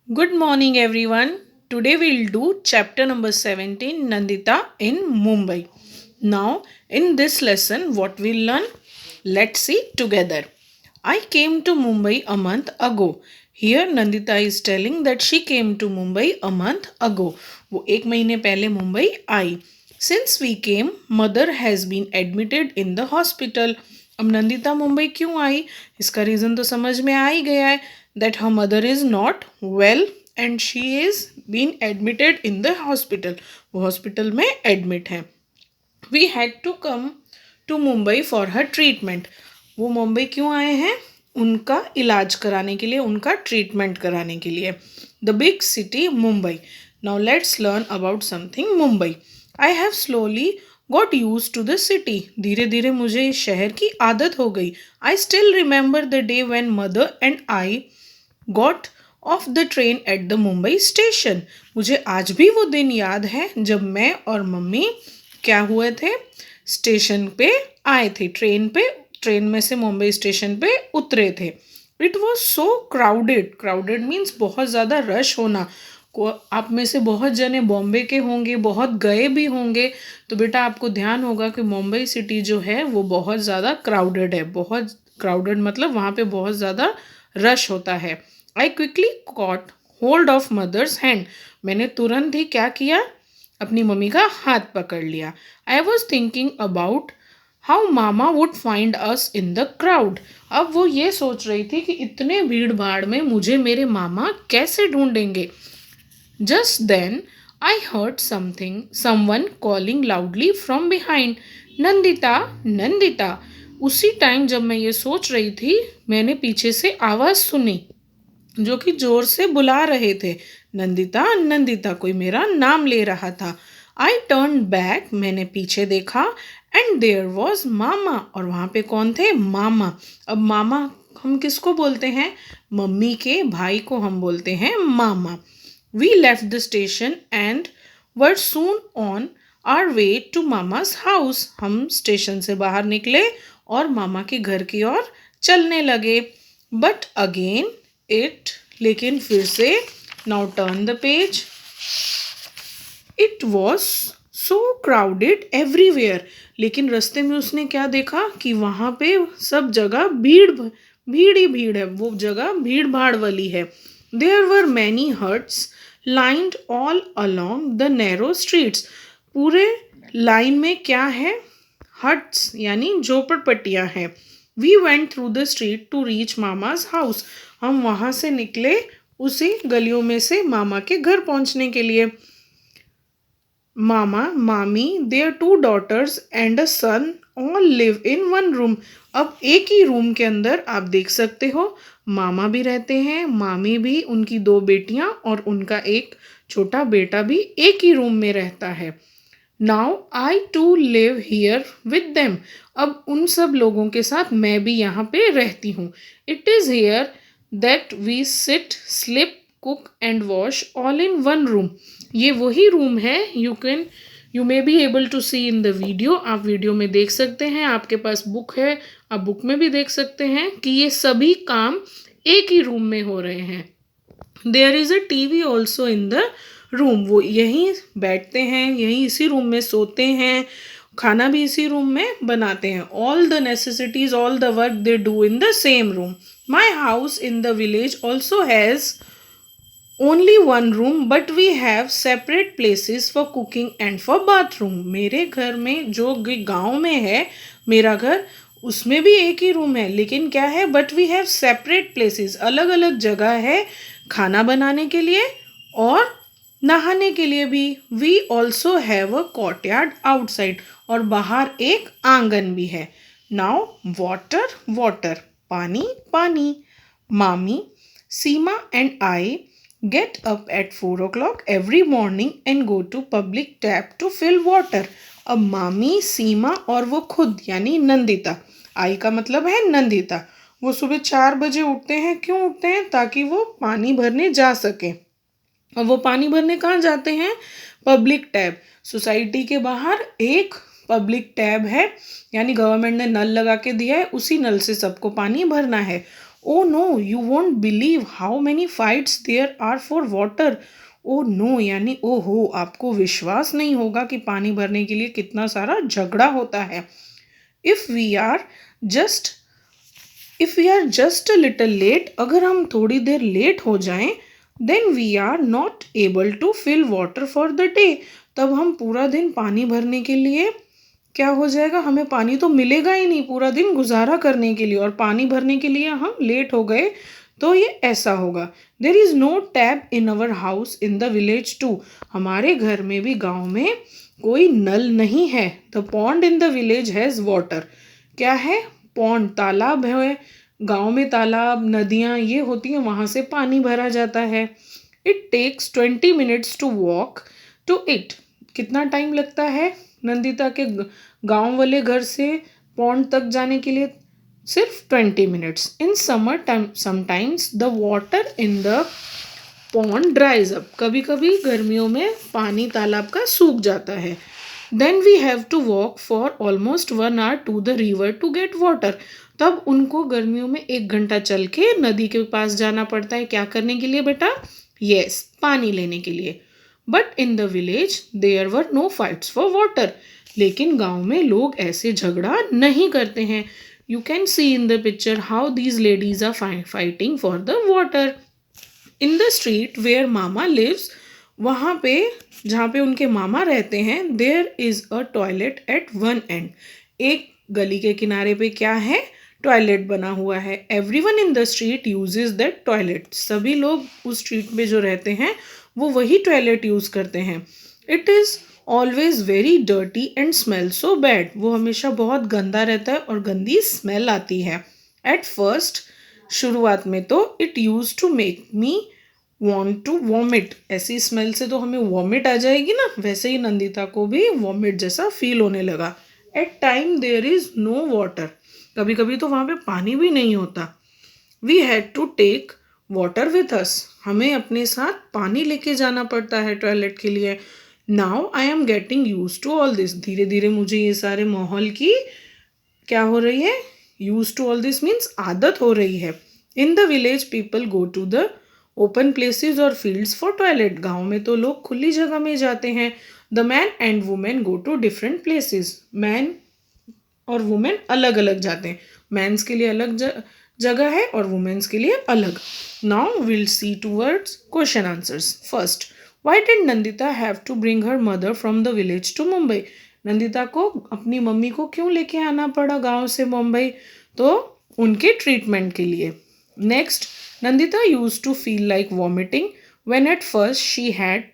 Good morning, everyone. Today we'll do chapter number 17 Nandita in Mumbai. Now, in this lesson, what we'll learn? Let's see together. I came to Mumbai a month ago. Here Nandita is telling that she came to Mumbai a month ago. वो एक महीने पहले मुंबई आई. Since we came, mother has been admitted in the hospital. अब नंदिता मुंबई क्यों आई? इसका reason तो समझ में आ ही गया है. That her mother is not well and she is being admitted in the hospital. वो हॉस्पिटल में एडमिट है. We had to come to Mumbai for her treatment. वो मुंबई क्यों आए हैं? उनका इलाज कराने के लिए, उनका ट्रीटमेंट कराने के लिए. The big city Mumbai. Now let's learn about something Mumbai. I have slowly got use to the city. धीरे धीरे मुझे इस शहर की आदत हो गई. I still remember the day when mother and I got off the train at the Mumbai station. मुझे आज भी वो दिन याद है जब मैं और मम्मी क्या हुए थे, स्टेशन पे आए थे, ट्रेन में से मुंबई स्टेशन पे उतरे थे. It was so crowded. Crowded means बहुत ज़्यादा रश होना. आप में से बहुत जने बॉम्बे के होंगे, बहुत गए भी होंगे, तो बेटा आपको ध्यान होगा कि मुंबई सिटी जो है वो बहुत ज़्यादा क्राउडेड है. बहुत क्राउडेड मतलब वहाँ पे बहुत ज़्यादा रश होता है. I quickly caught hold of mother's hand. मैंने तुरंत ही क्या किया? अपनी मम्मी का हाथ पकड़ लिया. I was thinking about how mama would find us in the crowd. अब वो ये सोच रही थी कि इतने भीड़ भाड़ में मुझे मेरे मामा कैसे ढूंढेंगे. Just then I heard someone calling loudly from behind. Nandita, Nandita. उसी टाइम जब मैं ये सोच रही थी, मैंने पीछे से आवाज़ सुनी जो कि जोर से बुला रहे थे. नंदिता, नंदिता. कोई मेरा नाम ले रहा था. I turn back. मैंने पीछे देखा एंड देयर वॉज मामा. और वहाँ पे कौन थे? मामा. अब मामा हम किसको बोलते हैं? मम्मी के भाई को हम बोलते हैं मामा. We left the station and were soon on our way to mama's house. हम स्टेशन से बाहर निकले और मामा के घर की ओर चलने लगे. But again it. लेकिन फिर से. Now turn the page. It was so crowded everywhere. लेकिन रास्ते में उसने क्या देखा कि वहाँ पे सब जगह भीड़ ही भीड़ है. वो जगह भीड़ भाड़ वाली है. There were many huts lined all along the narrow streets. पूरे लाइन में क्या है? हट्स यानी झोपड़पट्टियाँ हैं. We went through the street to reach mama's house. हम वहाँ से निकले उसी गलियों में से मामा के घर पहुँचने के लिए. मामा, मामी, there 2 daughters and a son all live in one room. अब एक ही रूम के अंदर आप देख सकते हो मामा भी रहते हैं, मामी भी, उनकी 2 बेटियां और उनका एक छोटा बेटा भी एक ही रूम में रहता है. Now I too live here with them. अब उन सब लोगों के साथ मैं भी यहाँ पे रहती हूँ. It is here that we sit, sleep, cook and wash all in one room. ये वही रूम है. You may be able to see in the video. आप वीडियो में देख सकते हैं. आपके पास बुक है, आप बुक में भी देख सकते हैं कि ये सभी काम एक ही रूम में हो रहे हैं. There is a TV also in the room. वो यहीं बैठते हैं, यहीं इसी रूम में सोते हैं, खाना भी इसी रूम में बनाते हैं. All the necessities, all the work they do in the same room. My house in the village also has only one room but we have separate places for cooking and for bathroom. मेरे घर में जो गांव में है मेरा घर, उसमें भी एक ही रूम है, लेकिन क्या है? But we have separate places. अलग अलग जगह है खाना बनाने के लिए और नहाने के लिए भी. We also have a courtyard outside. और बाहर एक आंगन भी है. Now water, water. पानी, पानी. मामी, Seema and I get up at 4 o'clock every morning and go to public tap to fill water. अब मामी, सीमा और वो खुद यानी नंदिता, आई का मतलब है नंदिता, वो सुबह 4 बजे उठते हैं. क्यों उठते हैं? ताकि वो पानी भरने जा सके. और वो पानी भरने कहाँ जाते हैं? Public tab. सोसाइटी के बाहर एक पब्लिक टैब है, यानी गवर्नमेंट ने नल लगा के दिया है, उसी नल से सबको पानी भरना है. Oh no, you won't believe how many fights there are for water. Oh no यानी ओहो, आपको विश्वास नहीं होगा कि पानी भरने के लिए कितना सारा झगड़ा होता है. If we are just if we are just a little late, अगर हम थोड़ी देर लेट हो जाएं, then we are not able to fill water for the day, तब हम पूरा दिन पानी भरने के लिए क्या हो जाएगा, हमें पानी तो मिलेगा ही नहीं पूरा दिन गुजारा करने के लिए, और पानी भरने के लिए हम लेट हो गए तो ये ऐसा होगा. There is no tap in our house in the village too, हमारे घर में भी गांव में कोई नल नहीं है. The pond in the village has water, क्या है, पॉन्ड तालाब है, गांव में तालाब नदियाँ ये होती हैं, वहाँ से पानी भरा जाता है. It takes 20 minutes to walk to it, कितना टाइम लगता है नंदिता के गांव वाले घर से पॉन्ड तक जाने के लिए, सिर्फ 20 minutes. In summer time sometimes the water in the pond ड्राइज up, कभी कभी गर्मियों में पानी तालाब का सूख जाता है. Then we have to walk for almost 1 hour to the river to get water, तब उनको गर्मियों में 1 घंटा चल के नदी के पास जाना पड़ता है, क्या करने के लिए बेटा, यस पानी लेने के लिए. But in the village there were no fights for water, लेकिन गांव में लोग ऐसे झगड़ा नहीं करते हैं. You can see in the picture how these ladies are fighting for the water. In the street where mama lives, वहाँ पे जहाँ पे उनके मामा रहते हैं, there is a toilet at one end, एक गली के किनारे पे क्या है, टॉयलेट बना हुआ है. Everyone in the street uses that toilet, सभी लोग उस स्ट्रीट में जो रहते हैं वो वही टॉयलेट यूज़ करते हैं. It is always very dirty and smell so bad, वो हमेशा बहुत गंदा रहता है और गंदी स्मेल आती है. एट फर्स्ट, शुरुआत में तो it use to make me want to vomit, ऐसी स्मेल से तो हमें वॉमिट आ जाएगी ना, वैसे ही नंदिता को भी वॉमिट जैसा फील होने लगा. At time there is no water, कभी कभी तो वहाँ पे पानी भी नहीं होता. We had to take water with us, हमें अपने साथ पानी लेके जाना पड़ता है टॉयलेट के लिए. Now I am getting use to all this, धीरे धीरे मुझे ये सारे माहौल की क्या हो रही है, use to all this means आदत हो रही है. In the village people go to the open places और फील्ड्स फॉर टॉयलेट, गाँव में तो लोग खुली जगह में जाते हैं. The man and women go to different places, man और वुमेन अलग अलग जाते हैं, मैंस के लिए अलग जगह है और वुमेन्स के लिए अलग. Now will see towards question answers. First, why did Nandita have to bring her mother from the village to Mumbai, Nandita को अपनी मम्मी को क्यों लेके आना पड़ा गांव से मुंबई, तो उनके ट्रीटमेंट के लिए. Next, Nandita use to feel like vomiting when at first she had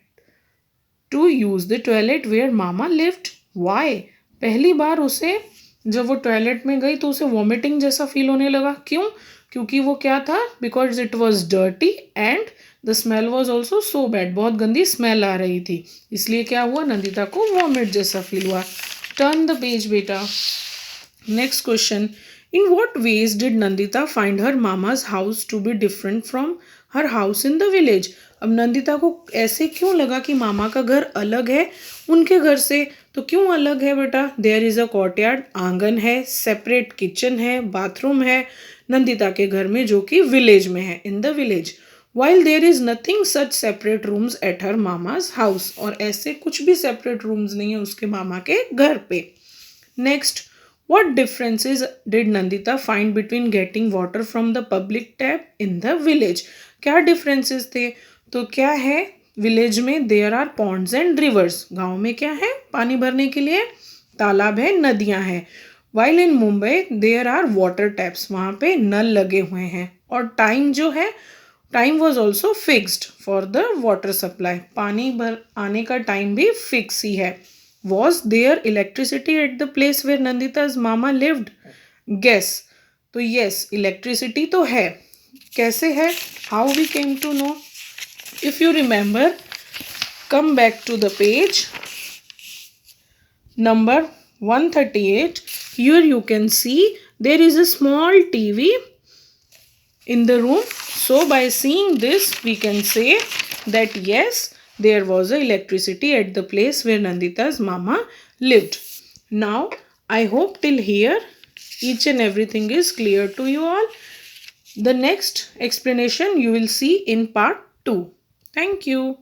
to use the toilet where mama lived, why, पहली बार उसे जब वो टॉयलेट में गई तो उसे वॉमिटिंग जैसा फील होने लगा, क्यों, क्योंकि वो क्या था, because it was dirty and the smell was also so bad, बहुत गंदी स्मेल आ रही थी, इसलिए क्या हुआ, नंदिता को वॉमिट जैसा फील हुआ. टर्न द पेज बेटा. Next question, in what ways did Nandita find her mama's house to be different from her house in the village, अब नंदिता को ऐसे क्यों लगा कि मामा का घर अलग है उनके घर से, तो क्यों अलग है बेटा, देयर इज़ अ कोर्टयार्ड, आंगन है, सेपरेट किचन है, बाथरूम है नंदिता के घर में जो कि विलेज में है, in the village. While there is nothing such separate rooms at her mama's house, और ऐसे कुछ भी सेपरेट रूम्स नहीं है उसके मामा के घर पे. Next, what differences did Nandita find between getting water from the public tap in the village, क्या differences थे, तो क्या है, विलेज में there are ponds and rivers, गाँव में क्या है, पानी भरने के लिए तालाब है, नदियाँ हैं. While in Mumbai there are water taps, वहाँ पे नल लगे हुए हैं. और टाइम जो है, time was also fixed for the water supply, पानी भर आने का टाइम भी फिक्स ही है. Was there electricity at the place where Nandita's mama lived? Guess. तो yes, electricity तो है. कैसे है? How we came to know? If you remember, come back to the page number 138. Here you can see there is a small TV in the room. So by seeing this, we can say that yes, there was a electricity at the place where Nandita's mama lived. Now, I hope till here each and everything is clear to you all. The next explanation you will see in part 2. Thank you.